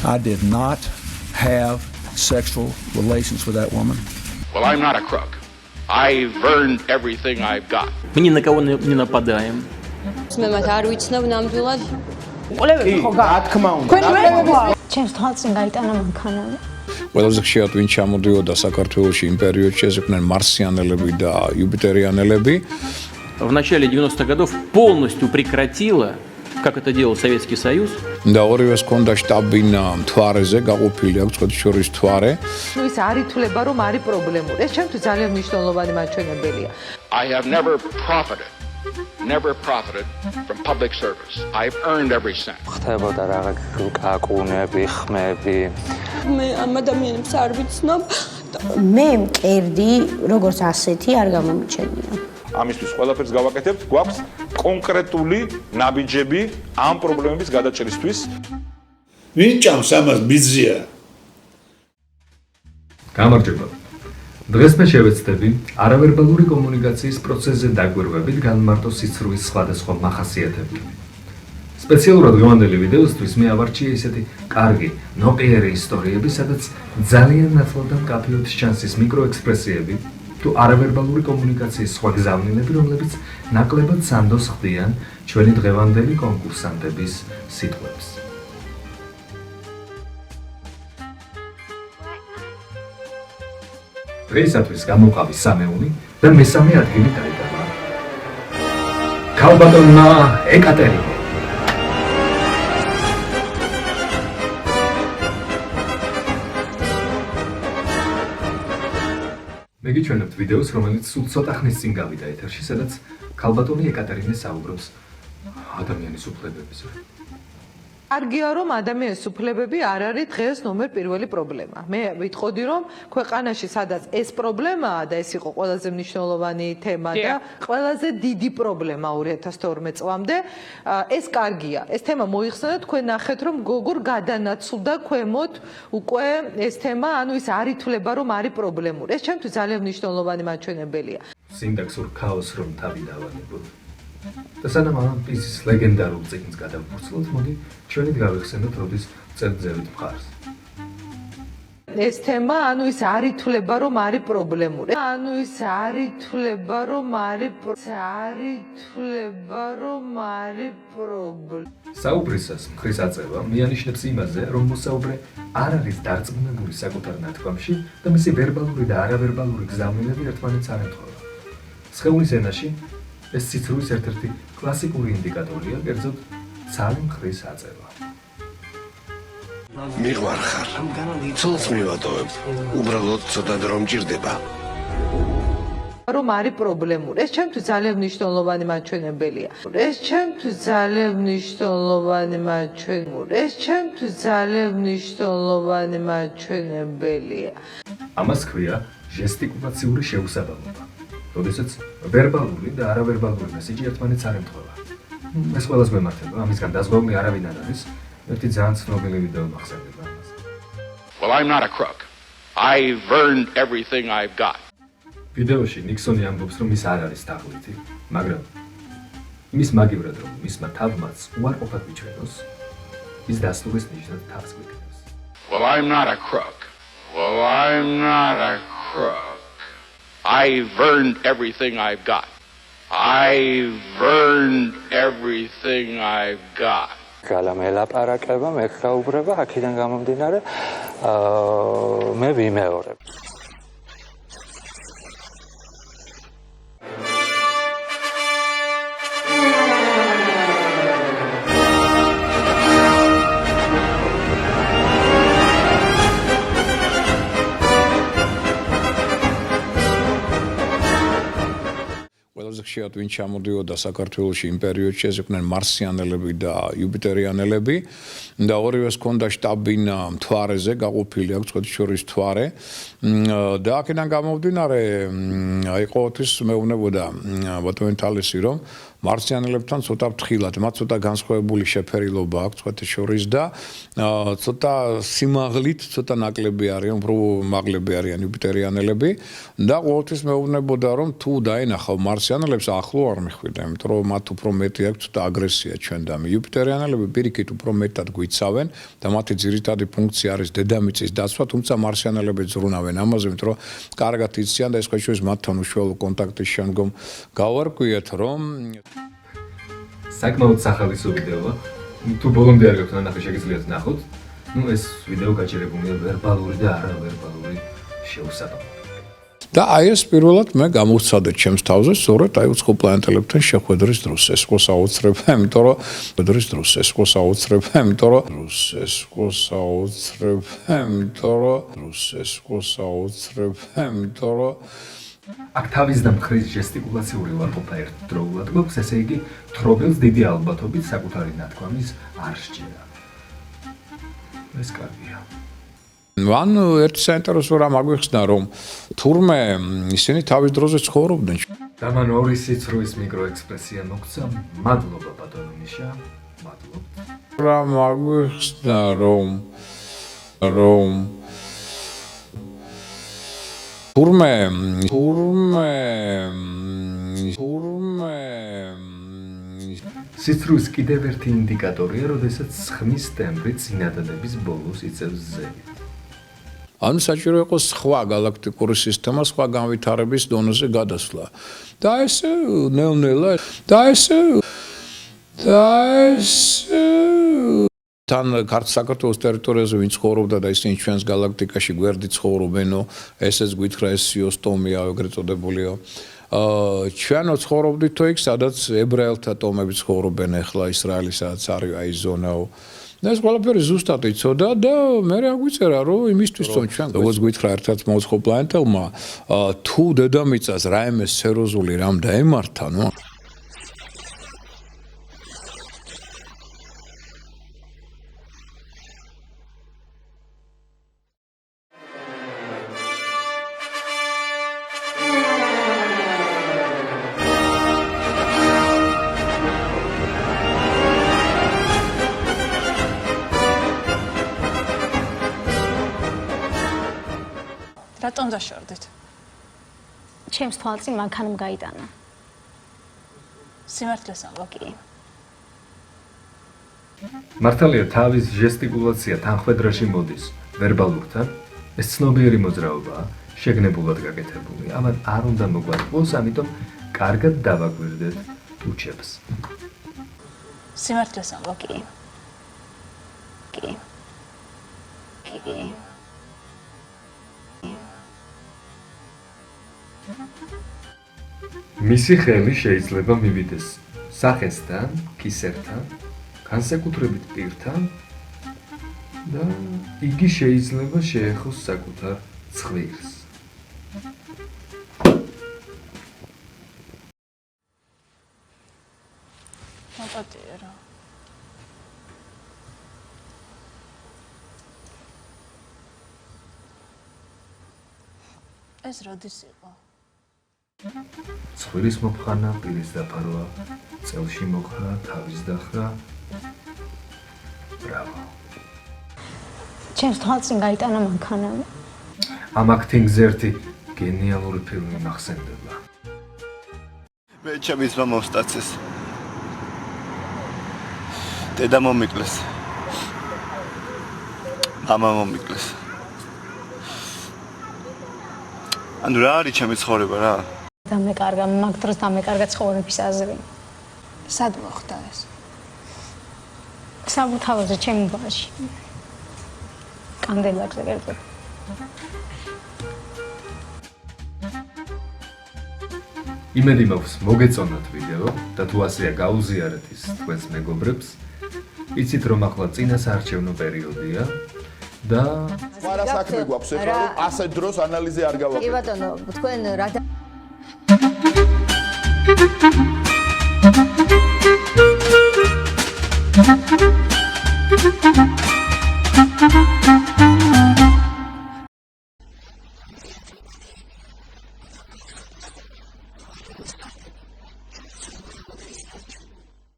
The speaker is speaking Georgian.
I did not have sexual relations with that woman. Well, I'm not a crook. I've earned everything I've got. Мы ни на кого не нападаем. მე მათ არ ვიცნობ ნამდვილად. ყველევი ხო გათქმა უნდა. ჩემს თვალწინ გაიტანა მანქანა. ყველაზე ხშირად ვინ ჩამოდიოდა საქართველოში იმ პერიოდში ეს იყვნენ მარსიანელები და იუპიტერიანელები. В начале 90-х годов полностью прекратила, как это делал Советский Союз. და ორივეს ჰქონდა შტაბინა მთვარეზე, გაყოფილი აქვს შორის მთვარე. ნუ ის არ ითვლება რომ არის პრობლემური. ეს ჩემთვის ძალიან მნიშვნელოვანი მაჩვენებელია. I have never profited from public service. I've earned every cent. ხდებოდა რაღაც კაკუნები, ხმები. მე ამ ადამიანებს არ ვიცნობ. მე მკერდი როგორც ასეთი არ გამომიჩენია. ამისთვის ყველაფერს გავაკეთებთ, გვაქვს კონკრეტული ნაბიჯები ამ პრობლემების გადაჭრისთვის. ვინ ჭამს ამას ბიძია? გამარჯობა. დღეს მე შევეცდები არავერბალური კომუნიკაციის პროცესზე დაკვირვებით განმარტო სიცრუის სხვადასხვა მახასიათებლები. სპეციალურად დღევანდელი ვიდეოსთვის მე ავარჩიე ისეთი კარგი, ნოყიერი ისტორიები, სადაც ძალიან ნათლად და მკაფიოდ ჩანს ის მიკროექსპრესიები თუ არავერბალური კომუნიკაციის სხვა გზავნილები, რომლებიც ნაკლებად სანდოს ხდიან ჩვენი დღევანდელი კონკურსანტების სიტყვებს. დღეისათვის გამოვყავი სამეული და მესამე ადგილი დაიკავა ქალბატონმა ეკატერინე. მე გიჩვენებთ ვიდეოს, რომელიც სულ ცოტა ხნის წინ გავიდა ეთერში, სადაც ქალბატონი ეკატერინე საუბრობს ადამიანის უფლებებზე. კარგია რომ ადამიანის უფლებები არ არის დღეს ნომერ პირველი პრობლემა. მე ვიტყოდი რომ ქვეყანაში სადაც ეს პრობლემაა და ეს იყო ყველაზე მნიშვნელოვანი თემა და ყველაზე დიდი პრობლემა 2012 წლამდე, ეს კარგია. ეს თემა მოიხსნა და თქვენ ნახეთ რომ გოგურ გადანაცვლდა ქვემოთ უკვე ეს თემა, ანუ ის არ ითვლება რომ არის პრობლემური. ეს ჩემთვის ძალიან მნიშვნელოვანი მაჩვენებელია. სინტაქსურ ქაოსს რომ თავი დავანებოთ. და სანამ ამ პიზის ლეგენდარულ წიგნს გადავფურცლოთ, მოდი ჩვენით გავიხსენოთ როდის წერტზევით მხარს. ეს თემა, ანუ ის არ ითვლება რომ არის პრობლემური. ანუ ის არ ითვლება რომ არის პრობლემა. საუბრისას მხრის აწევა მიანიშნებს იმაზე, რომ მოსაუბრე არ არის დარწმუნებული საკუთარ ნათქვამში და მისი ვერბალური და არავერბალური გზავნილები ერთმანეთს არ ემთხვევა. სხეულის ენაში ეს ციცრუის ერთ-ერთი კლასიკური ინდიკატორია, კერძოდ ცალი მხრის აწევა. მიყვარხარ. ცოლს მივატოვებ. უბრალოდ ცოტა დრო მჭირდება. რომ არის პრობლემური. ეს ჩემთვის ძალიან მნიშვნელოვანი მაჩვენებელია. ამას ჰქვია ჟესტიკულაციური შეუსაბამობა. როდესაც ვერბალური და არავერბალური მესიჯი ერთმანეთს არ ემთხვევა. ეს ყველას გვემართება, ამისგან დაზღვეული არავინ არ არის. ერთი ძალიან ცნობილი ვიდეო მახსენდება ამას. Well, I'm not a crook. I've earned everything I've got. ვიდეოში ნიქსონი ამბობს, რომ ის არ არის თაღლითი, მაგრამ იმის მაგივრად, რომ მისმა თავმაც უარყოფად მიჩვენოს, ის დასტურის ნიშნად თავს გვიკნევს. Well, I'm not a crook. I've earned everything I've got. გალამელაპარაკება, მეხაუბრება, აქედან გამომდინარე, მე ვიმეორებ. ყველაზე ხშირად ვინ ჩამოდიოდა საქართველოში იმ პერიოდში ეს იყვნენ მარსიანელები და იუპიტერიანელები და ორივეს ჰქონდა შტაბინა მთვარეზე, გაყოფილი აქვს შორის მთვარე და აქედან გამომდინარე აი ყოველთვის მეუბნებოდა ბატონი თალისი რომ მარსიანელებთან ცოტა ფრთხილად, მათ ცოტა განსხვავებული შეფერილობა აქვს სხვათა შორის და ცოტა სიმაღლით ცოტა ნაკლები არიან, უფრო მაღლები არიან იუპიტერიანელები და ყოველთვის მეუბნებოდა რომ თუ დაენახავ მარსიანელებს ახლო არ მიხვიდა, იმიტომ რომ მათ უფრო მეტი აქვს ცოტა აგრესია ჩვენდამი. იუპიტერიანელები პირიქით უფრო მეტად გვიცავენ და მათი ძირითადი ფუნქცია არის დედამიწის დაცვა, თუმცა მარსიანელები ზრუნავენ ამაზე, იმიტომ რომ კარგად იციან და ეს ხოშვის მათთან უშუალო კონტაქტის შემდგომ გავარკვიეთ, რომ საკმაოდ სახალისო ვიდეოა. თუ ბოლომდე არ გაქვთ ნახე, შეგიძლიათ ნახოთ. ეს ვიდეო გაჭირებულია ვერბალური და არავერბალური შეუსაბამებლობით. და აი ეს პირველად მე გამოვცადე ჩემს თავზე, სწორედ აი უცხო პლანეტელებთან შეხვედრის დროს. ეს ყო საოცრება, იმიტომ რომ აქ თავის და მხრის ჟესტიკულაციური უარყოფა ერთდროულად გვაქვს, ესე იგი, თრობელს დიდი ალბათობით საკუთარი ნათქვამის არ სჭირდა. ეს კარგია. ან ერთი საინტერესო რამ აგვიხსნა, რომ თურმე ისინი თავის დროზე ცხოვრობდნენ. და მან ორი სიცრუის მიკროექსპრესია მოგცა. მადლობა ბატონო მიშა, მადლობთ. რამ აგვიხსნა, რომ თურმე სიცრუის კიდევ ერთი ინდიკატორია, როდესაც ხმის ტემპი წინადადების ბოლოს იწევს ზევით. ანუ საჭირო იყოს სხვა galaktikuri სისტემა, სხვა განვითარების დონეზე გადასვლა. და ესე ნელ-ნელა თან საქართველოს ტერიტორიაზე ვინც ცხოვრობდა და ისინი ჩვენს galaktikაში გვერდით ცხოვრობენო, ესეც გითხრა ეს სიოსტომია, ეგრეთ წოდებულიო. ჩვენო ცხოვრობდითო იქ, სადაც ებრაელთა ტომები ცხოვრობენ ახლა ისრაელის სადაც არის აი ზონაო. და ეს ყველაფერი ზუსტად იცოდა და მე აგვიწერა რომ იმისთვის რომ ჩვენ როგორც გითხრა ერთ-ერთ მოუცხო პლანეტელმა თუ დედამიწას რაიმე სეროზული რამ დაემართა, ნუ რატომ დაშორდით? ჩემს თვალწინ მანქანამ გაიტანა. სიმართლეს ამბობ. კი. მართალია თავის ჟესტიკულაცია თანხმედრაში მოდის ვერბალურთან, ეს ცნობიერი მოძრაობაა, შეგნებულად გაკეთებული. ამან არ უნდა მოგვარკვოს, ამიტომ კარგად დავაგვირდეთ უჩებს. სიმართლეს ამბობ. კი. მისი ხელი შეიძლება მივიდეს სახესთან, კისერთან, განსაკუთრებით პირთან და იგი შეიძლება შეეხოს საკუთარ ცხვირს. მოპატიერო. ეს როდის იყო? ცხვირის მოფხანა, პირის დაფარვა, წელში მოხრა, თავის დახრა. ბრავო. ჩემს თვალწინ გაიტანა მანქანა. ამ აქტინგზე ერთი გენიალური ფილმი მახსენდება. მე ჩემი ძმა მომსტაცეს. დედა მომიკლეს. მამა მომიკლეს. ანუ რა არის ჩემი ცხოვრება რა? დამეკარგა, მაგ დროს დამეკარგა ცხოვრების აზრი. სად მოხდა ეს? საბუთავოზე ჩემი ბაში. კანდელაკზე კერძო. იმედი მაქვს მოგეწონათ ვიდეო და თუ ასეა გაუზიარეთ ის თქვენს მეგობრებს. იცით რომ ახლა წინასაარჩევნო პერიოდია და არა საქმე გვაქვს ეხლა რომ ასე დროს ანალიზი არ გავაკეთებ. კი ბატონო, თქვენ რა და